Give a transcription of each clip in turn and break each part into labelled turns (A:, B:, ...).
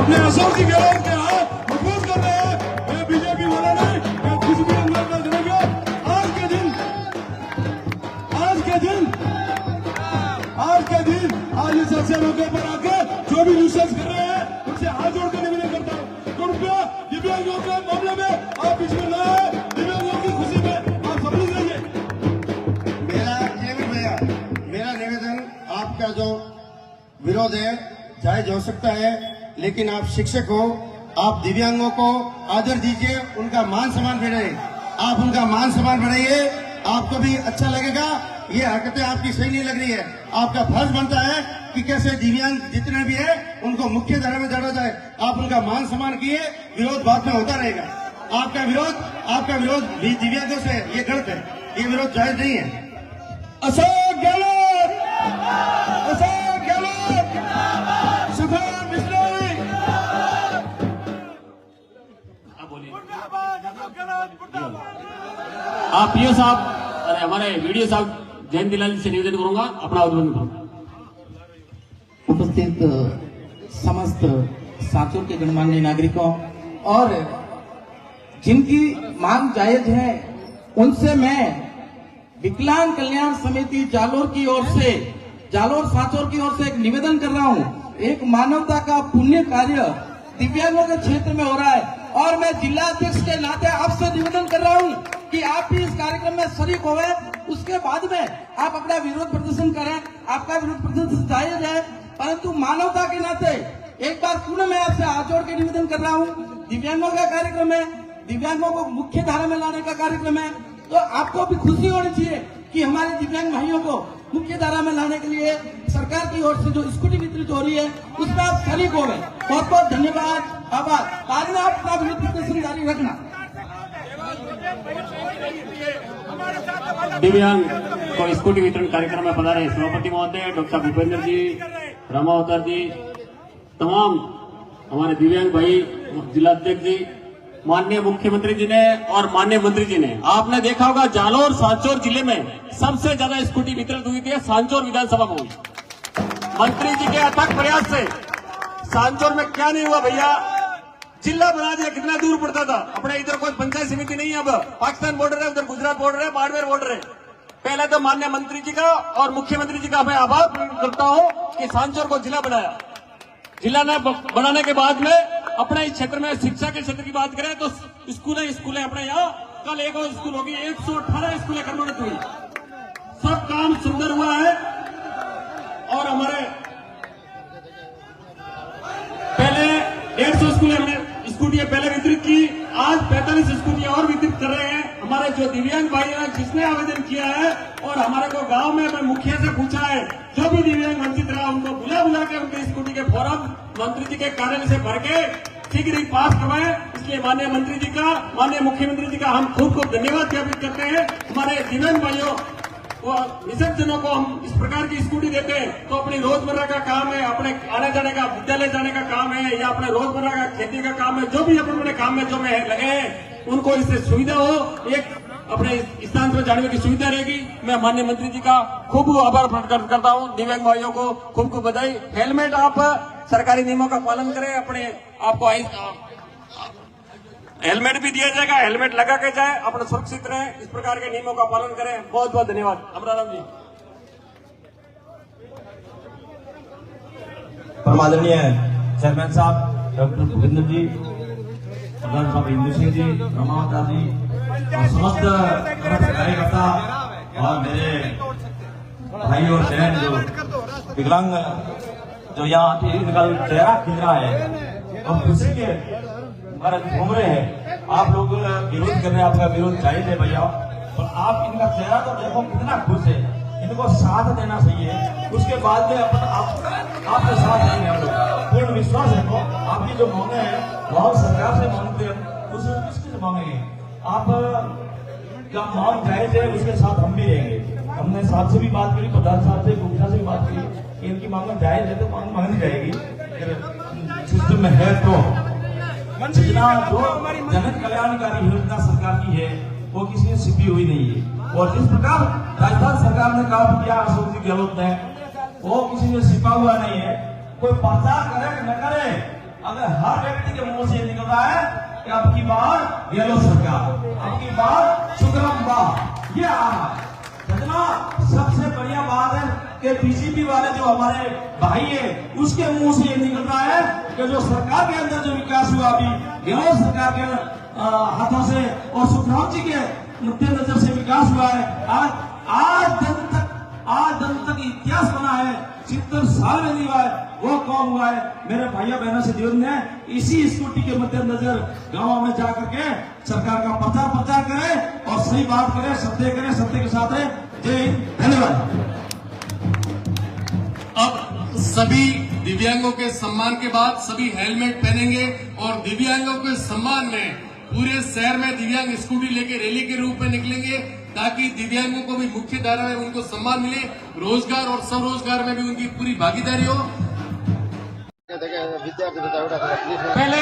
A: अपने अशोक जी गहलोत के हाथ मजबूत कर रहे हैं। मैं बीजेपी वाला नहीं, मैं कुछ भी अंदर कर देंगे। आज के दिन आज इस अच्छे मौके पर आके जो भी न्यूसेंस कर रहे हैं उनसे हाथ जोड़ कर निवेदन करता हूँ। कृपया दिव्यांगों के मामले में आप बीच में न आए। दिव्यांगों की खुशी में आप सम्मिलित रहिए।
B: मेरा निवेदन, आपका जो विरोध है जायज हो सकता है, लेकिन आप शिक्षक हो, आप दिव्यांगों को आदर दीजिए, उनका मान सम्मान बढ़ाइए। आप उनका मान सम्मान बढ़ाइए, आपको भी अच्छा लगेगा। ये हरकतें आपकी सही नहीं लग रही है। आपका फर्ज बनता है कि कैसे दिव्यांग जितने भी है उनको मुख्य धारा में जोड़ा जाए। आप उनका मान सम्मान किए, विरोध बाद में होता रहेगा। आपका विरोध भी दिव्यांगों से ये गलत है, ये विरोध जायज नहीं है।
A: अशोक गहलोत, सुभाष बिश्नोई।
C: आप पीओ साहब, अरे हमारे वीडियो साहब जयंत दिलाल से निवेदन करूंगा, अपना उद्बोधन करूंगा।
D: उपस्थित समस्त सांचौर के गणमान्य नागरिकों और जिनकी मांग जायज है, उनसे मैं विकलांग कल्याण समिति जालोर की ओर से, जालोर सांचौर की ओर से एक निवेदन कर रहा हूं। एक मानवता का पुण्य कार्य दिव्यांगों के क्षेत्र में हो रहा है और मैं जिला अध्यक्ष के नाते आपसे निवेदन कर रहा हूं कि आप भी इस कार्यक्रम में शरीक होवे। उसके बाद में आप अपना विरोध प्रदर्शन करें, आपका विरोध प्रदर्शन जायज है, परंतु मानवता के नाते एक बार पुनः मैं आपसे हाथ जोड़ के निवेदन कर रहा हूं। दिव्यांगों का कार्यक्रम है, दिव्यांगों को मुख्य धारा में लाने का कार्यक्रम है, तो आपको भी खुशी होनी चाहिए कि हमारे दिव्यांग भाइयों को मुख्य धारा में लाने के लिए सरकार की ओर से जो स्कूटी वितरित हो रही है उसमें आप शरीक हो गए। बहुत बहुत धन्यवाद, आभार। बाद में आप अपना विरोध प्रदर्शन जारी रखना।
C: दिव्यांग को स्कूटी वितरण कार्यक्रम में पधारे सभापति महोदय, डॉक्टर भूपेंद्र जी, रामावतार जी, तमाम हमारे दिव्यांग भाई, जिलाध्यक्ष जी, माननीय मुख्यमंत्री जी ने और माननीय मंत्री जी ने, आपने देखा होगा जालोर सांचौर जिले में सबसे ज्यादा स्कूटी वितरित हुई थी सांचौर विधानसभा में। मंत्री जी के अथक प्रयास से सांचौर में क्या नहीं हुआ भैया, जिला बना दिया। कितना दूर पड़ता था, अपने इधर कोई पंचायत समिति नहीं है, अब पाकिस्तान बॉर्डर है, उधर गुजरात बॉर्डर है, बाड़मेर बॉर्डर है। पहले तो माननीय मंत्री जी का और मुख्यमंत्री जी का मैं आभार प्रकट करता हूं कि सांचौर को जिला बनाया। जिला ने बनाने के बाद में अपने इस क्षेत्र में शिक्षा के क्षेत्र की बात करें तो स्कूलें अपने यहाँ कल एक और स्कूल होगी, 118 स्कूलें कन्वर्ट हुई। सब काम सुंदर हुआ है और हमारे पहले 150 स्कूलें हमने स्कूटियां पहले वितरित की, आज 45 स्कूटियां और वितरित कर रहे हैं। हमारे जो दिव्यांग भाई हैं जिसने आवेदन किया है और हमारे को गांव में मैं मुखिया से पूछा है, जो भी दिव्यांग वंचित रहा उनको बुला के उनके स्कूटी के फॉर्म मंत्री जी के कार्यालय से भर के शीघ्र ही पास करवाए। इसलिए माननीय मंत्री जी का, माननीय मुख्यमंत्री जी का हम खूब धन्यवाद ज्ञापित करते हैं। हमारे दिव्यांग भाइयों निःशक्तजनों को हम इस प्रकार की स्कूटी देते हैं तो अपनी रोजमर्रा का काम है, अपने आने जाने का, विद्यालय जाने का काम है या अपने रोजमर्रा का खेती का काम है, जो भी अपने काम में जो में लगे हैं उनको इससे सुविधा हो, एक अपने स्थान पर जाने की सुविधा रहेगी। मैं माननीय मंत्री जी का खूब आभार प्रकट करता हूँ। दिव्यांग भाइयों को खूब खूब बधाई। हेलमेट आप सरकारी नियमों का पालन करें, अपने आपको हेलमेट भी दिया जाएगा, हेलमेट लगा के जाए, अपना सुरक्षित रहे, इस प्रकार के नियमों का पालन करें। बहुत बहुत धन्यवाद। अमराराम जी।
E: परमादरणीय चेयरमैन साहब डॉक्टर भूपेंद्र जी, प्रधान साहब इंदु सिंह जी, रामावतार जी और समस्त कार्यकर्ता और मेरे भाई और बहन जो विकलांग जो यहाँ इनका चेहरा खिल रहा है और खुशी के घूम रहे हैं। आप लोग विरोध कर रहे हैं, आपका विरोध जायज है भैया, और आप इनका चेहरा तो देखो कितना खुश है, इनको साथ देना चाहिए। उसके बाद में आपके साथ रहेंगे हम लोग, पूर्ण विश्वास रखो। आपकी जो मांगे हैं वो सरकार से मांगते हैं, उसमें किससे मांगेंगे? आप का मांग जायज है, उसके साथ हम भी रहेंगे। हमने साहब से भी बात करी, प्रधान साहब से, गुप्ता से भी बात करी, इनकी मांग जायज है तो मांग मांगनी जाएगी। सिस्टम में है तो जितना जो जन कल्याणकारी योजना सरकार की है वो किसी ने छिपी हुई नहीं है। और जिस प्रकार राजस्थान सरकार ने काम किया अशोक जी गहलोत ने, वो किसी ने छिपा हुआ नहीं है। कोई प्रचार करे न करे, अगर हर व्यक्ति के मुंह से निकल रहा है कि अब की बार गहलोत सरकार, अब की बार शुक्रम्बा, ये आ रहा है। सजना, सबसे बढ़िया बात है कि बीजेपी वाले जो हमारे भाई है उसके मुंह से ये निकल रहा है कि जो सरकार के अंदर जो विकास हुआ अभी गहलोत सरकार के हाथों से और सुखराम जी के मद्देनजर से विकास हुआ है। आज दिन तक इतिहास बना है, 70 साल में नहीं हुआ है, वो कौन हुआ है। मेरे भाइयों बहनों से जीवन ने इसी स्कूटी के मद्देनजर गांवों में जाकर के सरकार का प्रचार करें और सही बात करें, सत्य के साथ है। जय हिंद, धन्यवाद।
A: अब सभी दिव्यांगों के सम्मान के बाद सभी हेलमेट पहनेंगे और दिव्यांगों के सम्मान में पूरे शहर में दिव्यांग स्कूटी लेके रैली के रूप में निकलेंगे ताकि दिव्यांगों को भी मुख्य धारा में उनको सम्मान मिले, रोजगार और स्वरोजगार में भी उनकी पूरी भागीदारी हो।
C: पहले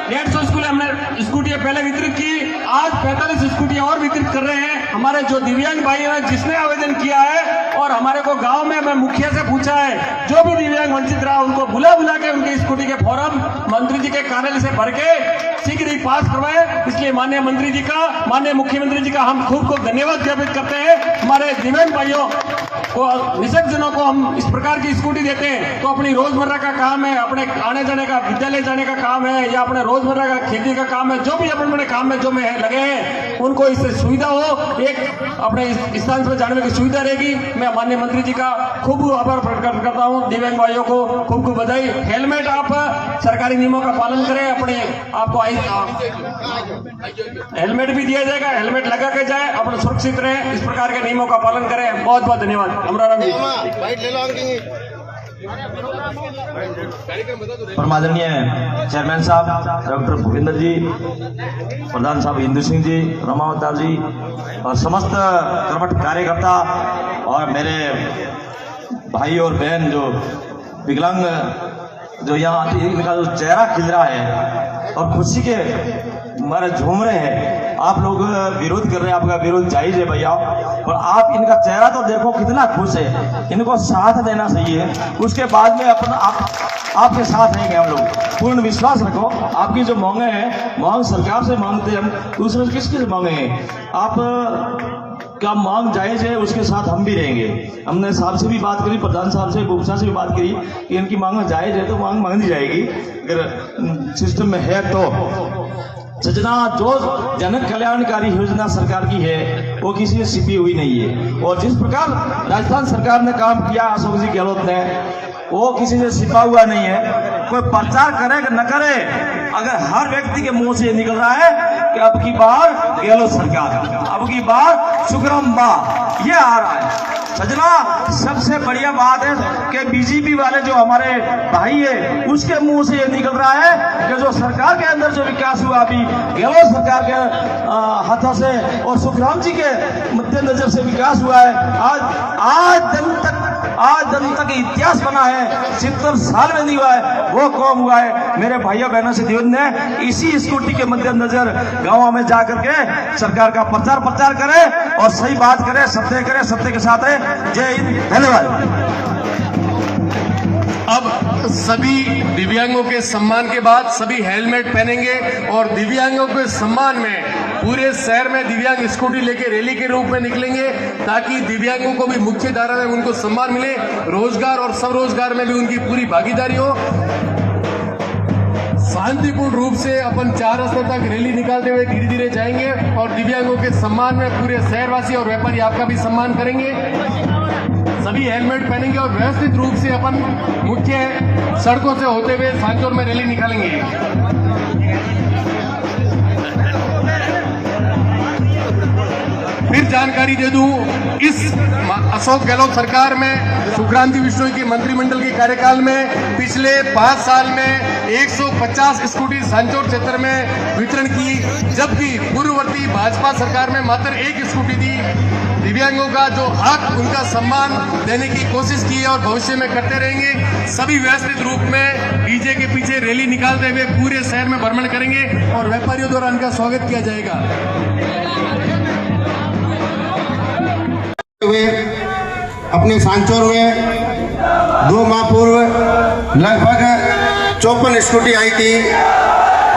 C: 150 स्कूटी हमने स्कूटियां पहले वितरित की, आज 45 स्कूटियां और वितरित कर रहे हैं। हमारे जो दिव्यांग भाई हैं जिसने आवेदन किया है और हमारे को गांव में मैं मुखिया से पूछा है, जो भी दिव्यांग वंचित रहा उनको बुला के उनकी स्कूटी के फॉर्म मंत्री जी के कार्यालय से भर के शीघ्र ही पास करवाए। इसलिए माननीय मंत्री जी का, माननीय मुख्यमंत्री जी का हम खूब धन्यवाद ज्ञापित करते हैं। हमारे दिव्यांग भाइयों को, निःशक्तजनों को हम इस प्रकार की स्कूटी देते हैं तो अपनी रोजमर्रा का काम है, अपने आने जाने का, विद्यालय जाने का काम है या अपने रोजमर्रा का खेती का काम है, जो भी अपने काम में जो में लगे हैं उनको इससे सुविधा हो, एक अपने स्थान पर जाने की सुविधा रहेगी। मैं माननीय मंत्री जी का खूब आभार प्रकट करता हूं। दिव्यांग भाइयों को खूब बधाई। हेलमेट आप सरकारी नियमों का पालन करें, अपने आपको हेलमेट भी दिया जाएगा, हेलमेट लगा के जाए, अपने सुरक्षित रहे, इस प्रकार के नियमों का पालन करें। बहुत बहुत धन्यवाद। अमराराम जी।
E: परमादरणीय चेयरमैन साहब डॉक्टर भूपेंद्र जी, प्रधान साहब इंदु सिंह जी, रमावतार जी और समस्त कर्मठ कार्यकर्ता और मेरे भाई और बहन जो विकलांग जो यहाँ आते हैं, इनका जो चेहरा खिल रहा है और खुशी के मारे झूम रहे हैं। आप लोग विरोध कर रहे हैं, आपका विरोध जायज है भैया, और आप इनका चेहरा तो देखो कितना खुश है। इनको साथ देना चाहिए, उसके बाद में अपना आपके साथ रहेंगे हम लोग। पूर्ण विश्वास रखो, आपकी जो मांगे हैं, मांग सरकार से मांगते हैं हम, दूसरे किसकी से मांगे हैं? आप क्या मांग जायज है, उसके साथ हम भी रहेंगे। हमने साहब से भी बात करी, प्रधान साहब से, बुबसा से भी बात करी कि इनकी मांग जायज है तो मांग मांगी जाएगी, अगर सिस्टम में है तो। सजना, जो जन कल्याणकारी योजना सरकार की है वो किसी से छिपी हुई नहीं है, और जिस प्रकार राजस्थान सरकार ने काम किया अशोक जी गहलोत ने, वो किसी से छिपा हुआ नहीं है। कोई प्रचार करे कि न करे, अगर हर व्यक्ति के मुंह से निकल रहा है कि अब की बार गहलोत सरकार, अब की बार शुक्रम्बा, ये आ रहा है। सजना, सबसे बढ़िया बात है कि बीजेपी वाले जो हमारे भाई है उसके मुंह से ये निकल रहा है कि जो सरकार के अंदर जो विकास हुआ अभी गहलोत सरकार के हाथों से और सुखराम जी के मद्देनजर से विकास हुआ है। आज दिन तक इतिहास बना है, 70 साल में नहीं हुआ है, वो कौन हुआ है। मेरे भाइयों बहनों से जीवन ने इसी स्कूटी के मद्देनजर गांवों में जाकर के सरकार का प्रचार करें और सही बात करें, सत्य के साथ है। जय हिंद, धन्यवाद।
A: अब सभी दिव्यांगों के सम्मान के बाद सभी हेलमेट पहनेंगे और दिव्यांगों के सम्मान में पूरे शहर में दिव्यांग स्कूटी लेके रैली के रूप में निकलेंगे ताकि दिव्यांगों को भी मुख्य धारा में उनको सम्मान मिले, रोजगार और स्वरोजगार में भी उनकी पूरी भागीदारी हो। शांतिपूर्ण रूप से अपन 4 रास्ते तक रैली निकालते हुए धीरे धीरे जाएंगे और दिव्यांगों के सम्मान में पूरे शहरवासी और व्यापारी आपका भी सम्मान करेंगे। सभी हेलमेट पहनेंगे और व्यवस्थित रूप से अपन मुख्य सड़कों से होते हुए सांचौर में रैली निकालेंगे। फिर जानकारी दे दूं, इस अशोक गहलोत सरकार में सुक्रांति बिश्नोई के मंत्रिमंडल के कार्यकाल में पिछले 5 साल में 150 स्कूटी सांचौर क्षेत्र में वितरण की, जबकि पूर्ववर्ती भाजपा सरकार में मात्र 1 स्कूटी दी। दिव्यांगों का जो हक, उनका सम्मान देने की कोशिश की है और भविष्य में करते रहेंगे। सभी व्यवस्थित रूप में डीजे के पीछे रैली निकालते हुए पूरे शहर में भ्रमण करेंगे और व्यापारियों द्वारा उनका स्वागत किया जाएगा।
B: अपने सांचौर में 2 माह पूर्व लगभग 54 स्कूटी आई थी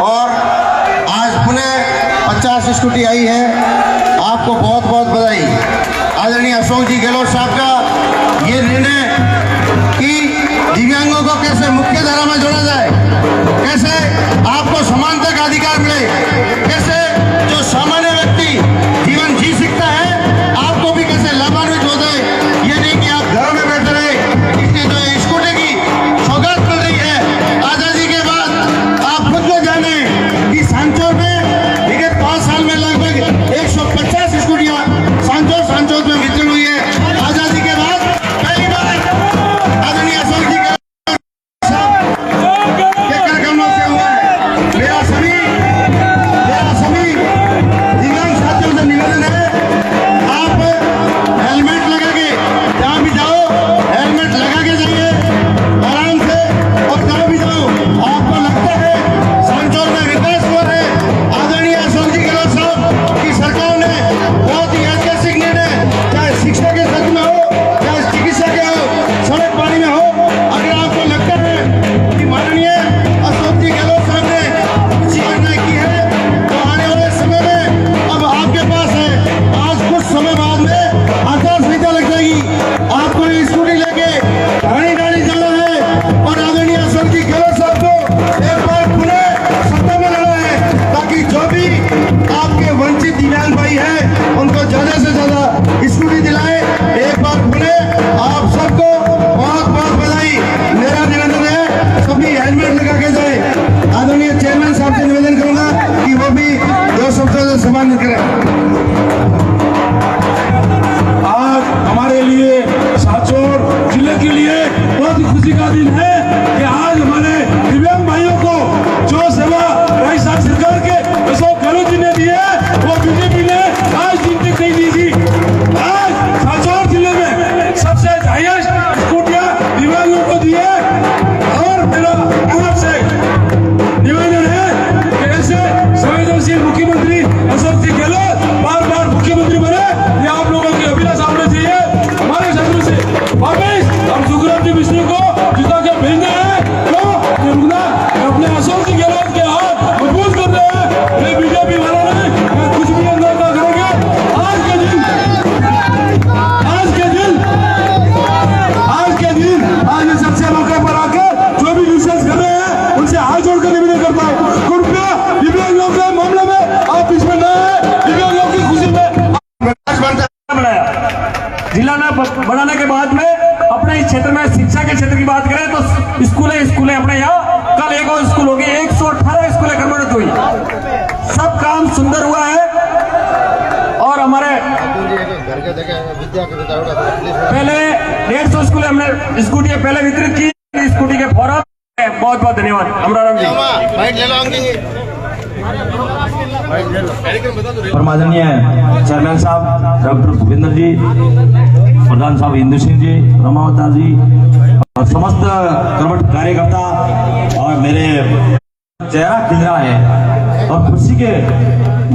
B: और आज पुनः 50 स्कूटी आई है। आपको बहुत बहुत बधाई। आदरणीय अशोक जी गहलोत साहब का ये निर्णय कि दिव्यांगों को कैसे मुख्य धारा में जोड़ा जाए, कैसे आपको समानता का अधिकार मिले, कैसे जो सामान्य व्यक्ति जीवन जी सकता है आपको भी कैसे लाभान्वित हो जाए। ये नहीं कि आप घरों में बैठे रहे। इसलिए जो स्कूटी की सौगात मिल रही है आजादी के बाद, आप खुद को जाने कि सांचौर में विगत 5 साल में लगभग 150 स्कूटियां सांचौर में वितरण हुई है। आजादी के बाद पहली बार आदरणीय अशोक जी के कार्यक्रमों से हुआ है। मेरा सभी दिव्यांग साथियों से निवेदन है, आप हेलमेट लगा के जहाँ भी जाओ हेलमेट लगा के जाइए आराम से, और जहाँ भी जाओ आपको लगता है सांचौर में विकास हुआ है। आदरणीय अशोक जी गहलोत साहब की सरकार ने बहुत ही ऐतिहासिक निर्णय, चाहे शिक्षा के क्षेत्र में हो, चाहे चिकित्सा के हो, सड़क पानी में हो, अगर आपको लगता है कि माननीय अशोक जी गहलोत साहब ने अच्छी योजनाएं की है तो आने वाले समय में अब आपके पास है। आज कुछ समय बाद में आचार संहिता लग जाएगी, आपको ये स्कूटी लेके गाड़ी जाना है और आदरणीय अशोक जी गहलोत साहब को एक बार पुनः सत्ता में लाना है, ताकि जो भी आपके वंचित दिव्यांग भाई हैं उनको ज्यादा से ज्यादा स्कूटी दिलाए। एक बार पुनः आप सबको बहुत बहुत बधाई। मेरा निवेदन है सभी हेलमेट लगा के जाए। आदरणीय चेयरमैन साहब से निवेदन करूंगा कि वो भी 2 शब्दों से सम्मानित करें।
A: आज हमारे लिए सांचौर जिले के लिए बहुत ही खुशी का दिन है कि आज हमारे दिव्यांग भाइयों को जो सेवा भाई साहब सरकार के अशोक गहलोत जी ने दी है वो बीजेपी ने आज दिन तक नहीं दी थी। आज सांचौर जिले में सबसे हाईएस्ट स्कूटियां दिव्यांगों को दी है। और मेरा आपसे निवेदन है कि ऐसे संवेदनशील मुख्यमंत्री अशोक जी गहलोत बार मुख्यमंत्री बने, ये आप लोगों की अभिलाषा होनी चाहिए। हमारे क्षेत्र से वापिस हम सुखराम जी विष्णु को जिता के भेजना है तो रुकना अपने अशोक जी गहलोत के हाथ मजबूत कर रहे हैं। ये बीजेपी वालों ने कुछ भी अंदर ना करेंगे। आज के दिन आज इस अच्छे मौके पर आकर जो भी विशेष कर रहे हैं उनसे हाथ जोड़कर निवेदन करता हूँ, कृपया दिव्यांगों के मामले में आप इसमें न आए। दिव्यांगों की खुशी में
C: बनाया जिला में बनाने के बाद में अपने इस क्षेत्र में शिक्षा के क्षेत्र की बात करें तो स्कूलें अपने यहाँ कल एक और स्कूल होगी, 118 स्कूलें कंप्लीट हुई। सब काम सुंदर हुआ है। और हमारे पहले 150 स्कूलें हमने स्कूटी पहले वितरित की। स्कूटी के फॉर्म बहुत बहुत धन्यवाद। अमराराम जी
E: परमादरणीय चेयरमैन साहब डॉक्टर भूपेंद्र जी, प्रधान साहब इंदु सिंह जी, रमावतार जी और समस्त कर्मठ कार्यकर्ता और मेरे चेहरा खिल रहा है और खुशी के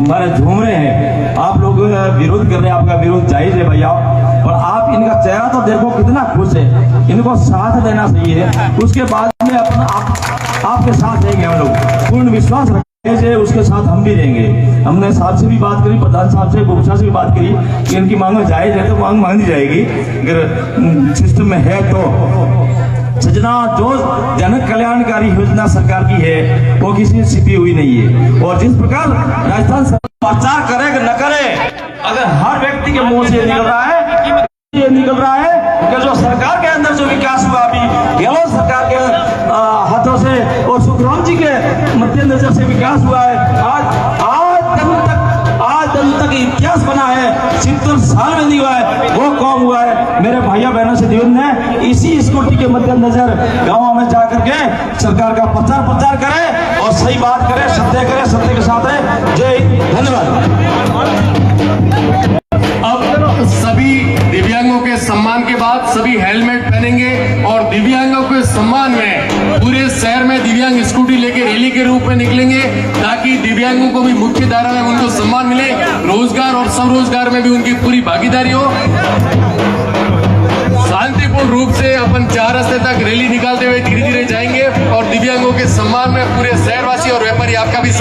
E: मारे झूम रहे हैं। आप लोग विरोध कर रहे हैं, आपका विरोध जायज है भैया, और आप इनका चेहरा तो देखो कितना खुश है। इनको साथ देना चाहिए, उसके बाद में अपना आपके साथ रहेंगे हम लोग। पूर्ण विश्वास रखें उसके साथ हम भी रहेंगे। हमने साहब से भी बात करी, प्रधान साहब से, गोपछा से भी बात करी कि इनकी मांग जायज है तो मांग मांगी जाएगी, अगर सिस्टम में है तो। सजना जो जन कल्याणकारी योजना सरकार की है वो किसी से छिपी हुई नहीं है। और जिस प्रकार राजस्थान सरकार प्रचार करे न करे, अगर हर व्यक्ति के मुंह से निकल रहा है कि जो सरकार के अंदर जो विकास हुआ अभी गहलोत सरकार के हाथों से और सुखराम जी के मद्देनजर से विकास हुआ है। आज दिन तक इतिहास बना है, 70 साल में नहीं हुआ है, वो कौन हुआ है। मेरे भाइयों बहनों से निवेदन है, इसी स्कूटी के मद्देनजर गाँव में जाकर के सरकार का प्रचार करें और सही बात करें, सत्य के साथ है। जय हिंद, धन्यवाद।
F: अब सभी दिव्यांगों के सम्मान के बाद सभी हेलमेट पहनेंगे और दिव्यांगों के सम्मान में पूरे शहर में दिव्यांग स्कूटी लेके रैली के रूप में निकलेंगे, ताकि दिव्यांगों को भी मुख्य धारा में उनको सम्मान मिले, रोजगार और स्वरोजगार में भी उनकी पूरी भागीदारी हो। शांति शांतिपूर्ण रूप से अपन 4 रास्ते तक रैली निकालते हुए धीरे धीरे जाएंगे और दिव्यांगों के सम्मान में पूरे शहरवासी और व्यापारी आपका भी